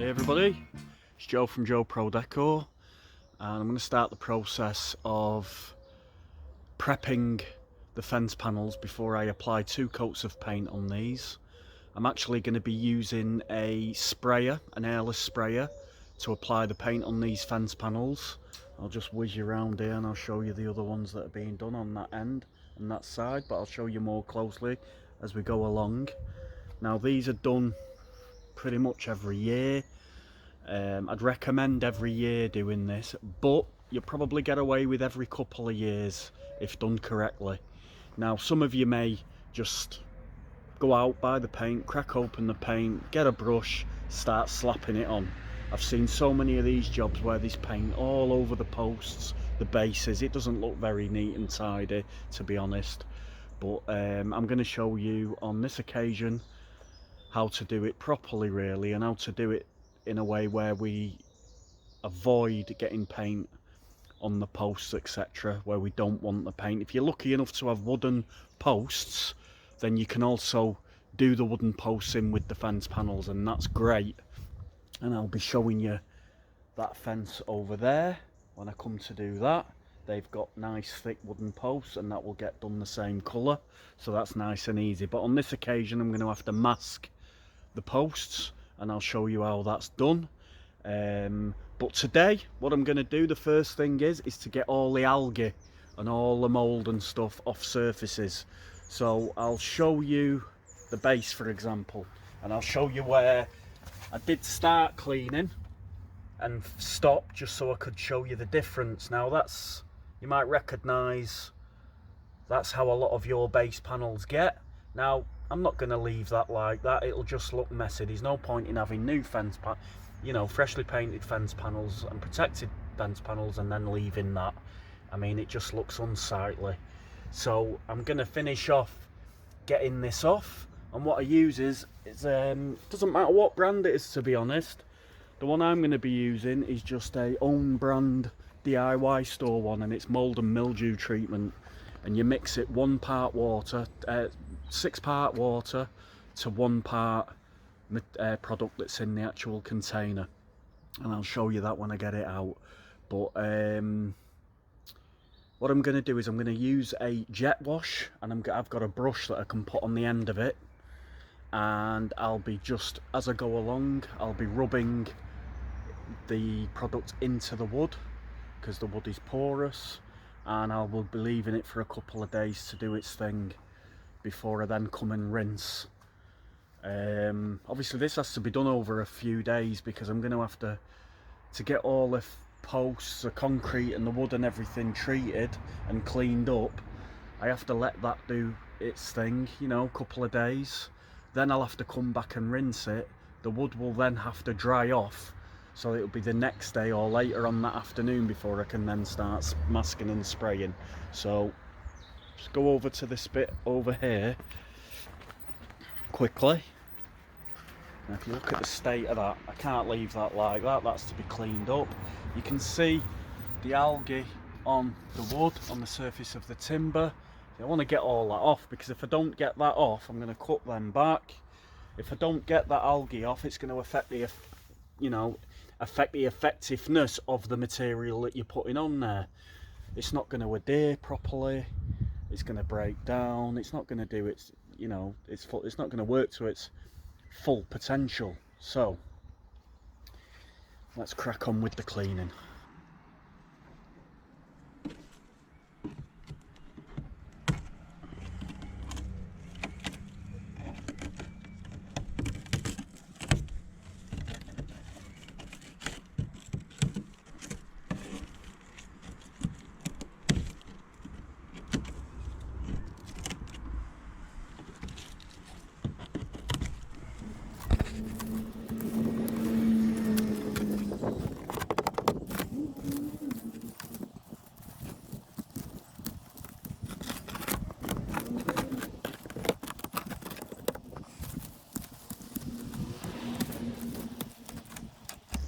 Hey everybody, it's Joe from Joe Pro Decor, and I'm going to start the process of prepping the fence panels before I apply 2 coats of paint on these. I'm actually going to be using a sprayer, an airless sprayer, to apply the paint on these fence panels. I'll just whiz you around here and I'll show you the other ones that are being done on that end and that side, but I'll show you more closely as we go along. Now these are done pretty much every year. I'd recommend every year doing this, but you'll probably get away with every couple of years if done correctly. Now some of you may just go out, buy the paint, crack open the paint, get a brush, start slapping it on. I've seen so many of these jobs where there's paint all over the posts, the bases. It doesn't look very neat and tidy, to be honest, but I'm going to show you on this occasion how to do it properly really, and how to do it in a way where we avoid getting paint on the posts, etc., where we don't want the paint. If you're lucky enough to have wooden posts, then you can also do the wooden posts in with the fence panels, and that's great. And I'll be showing you that fence over there when I come to do that. They've got nice thick wooden posts, and that will get done the same colour, so that's nice and easy. But on this occasion I'm going to have to mask the posts, and I'll show you how that's done. But today what I'm going to do, the first thing is to get all the algae and all the mould and stuff off surfaces. So I'll show you the base, for example, and I'll show you where I did start cleaning and stop, just so I could show you the difference. Now that's, you might recognise, that's how a lot of your base panels get. Now I'm not going to leave that like that, it'll just look messy. There's no point in having new fence freshly painted fence panels and protected fence panels and then leaving that. I mean, it just looks unsightly. So I'm going to finish off getting this off, and what I use is doesn't matter what brand it is, to be honest. The one I'm going to be using is just a own brand DIY store one, and it's mould and mildew treatment, and you mix it 1 part water, 6 part water to 1 part product that's in the actual container, and I'll show you that when I get it out. But what I'm going to do is I'm going to use a jet wash, and I've got a brush that I can put on the end of it, and I'll be, just as I go along, I'll be rubbing the product into the wood, because the wood is porous, and I will be leaving it for a couple of days to do its thing before I then come and rinse. Obviously this has to be done over a few days, because I'm going to have to get all the posts, the concrete and the wood and everything treated and cleaned up. I have to let that do its thing, you know, a couple of days. Then I'll have to come back and rinse it. The wood will then have to dry off, so it'll be the next day or later on that afternoon before I can then start masking and spraying. So just go over to this bit over here quickly. Now if you look at the state of that, I can't leave that like that, that's to be cleaned up. You can see the algae on the wood, on the surface of the timber. I want to get all that off, because if I don't get that off, I'm going to cut them back. If I don't get that algae off, it's going to affect the, affect the effectiveness of the material that you're putting on there. It's not going to adhere properly. It's going to break down. It's not going to do its, it's not going to work to its full potential. So let's crack on with the cleaning.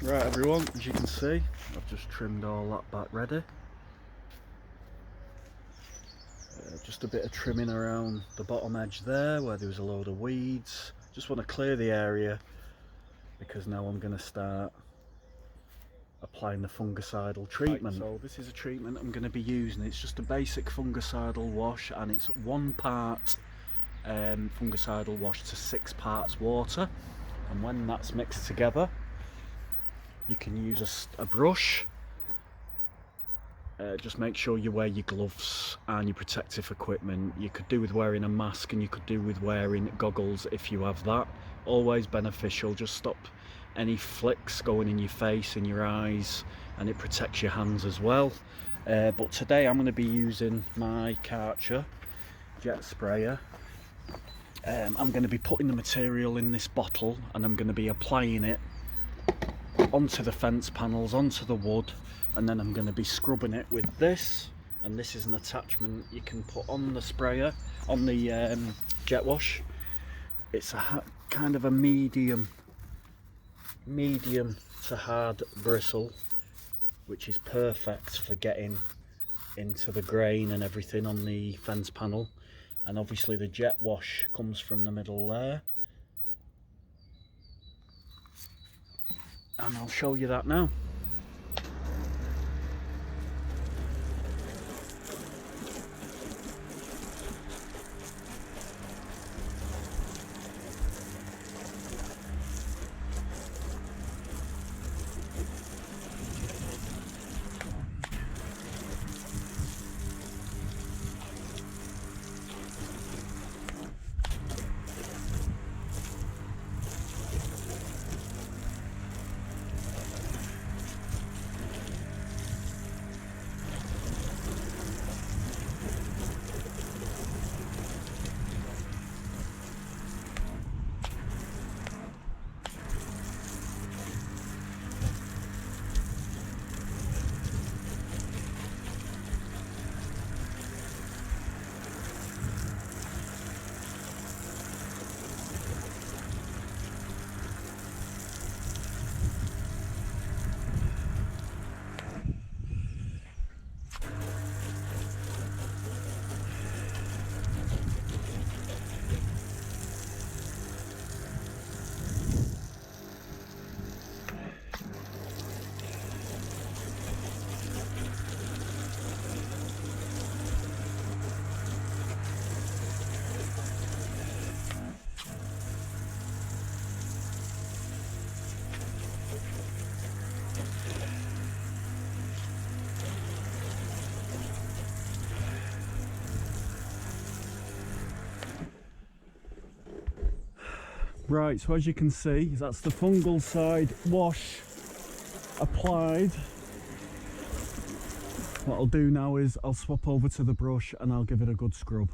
Right everyone, as you can see, I've just trimmed all that back ready. Just a bit of trimming around the bottom edge there where there was a load of weeds. Just want to clear the area because now I'm going to start applying the fungicidal treatment. Right, so this is a treatment I'm going to be using. It's just a basic fungicidal wash, and it's 1 part fungicidal wash to 6 parts water, and when that's mixed together you can use a brush. Just make sure you wear your gloves and your protective equipment. You could do with wearing a mask, and you could do with wearing goggles if you have that. Always beneficial. Just stop any flicks going in your face and your eyes, and it protects your hands as well. But today I'm going to be using my Karcher jet sprayer. I'm going to be putting the material in this bottle, and I'm going to be applying it onto the fence panels, onto the wood, and then I'm going to be scrubbing it with this. And this is an attachment you can put on the sprayer, on the jet wash. It's a kind of a medium to hard bristle, which is perfect for getting into the grain and everything on the fence panel. And obviously the jet wash comes from the middle there, and I'll show you that now. Right, so as you can see, that's the fungicide wash applied. What I'll do now is I'll swap over to the brush and I'll give it a good scrub.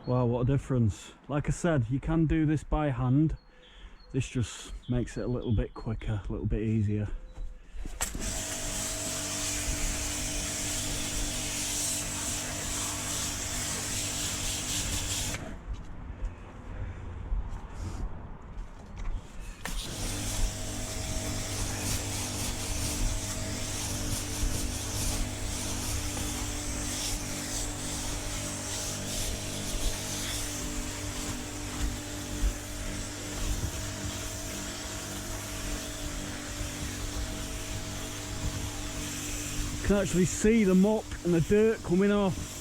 Wow, what a difference. Like I said, you can do this by hand. This just makes it a little bit quicker, a little bit easier. You can actually see the muck and the dirt coming off.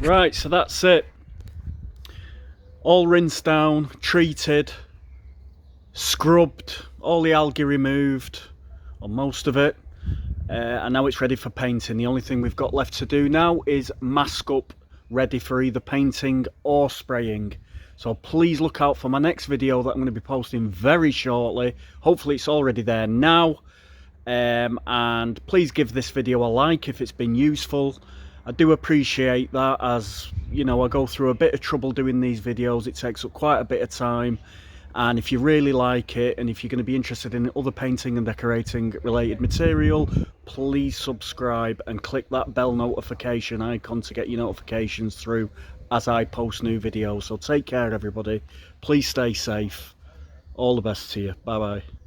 Right, so that's it. All rinsed down, treated, scrubbed, all the algae removed, or most of it. And now it's ready for painting. The only thing we've got left to do now is mask up, ready for either painting or spraying. So please look out for my next video that I'm going to be posting very shortly. Hopefully it's already there now. And please give this video a like if it's been useful. I do appreciate that, as you know, I go through a bit of trouble doing these videos. It takes up quite a bit of time, and if you really like it and if you're going to be interested in other painting and decorating related material, please subscribe and click that bell notification icon to get your notifications through as I post new videos. So take care everybody, please stay safe, all the best to you, bye bye.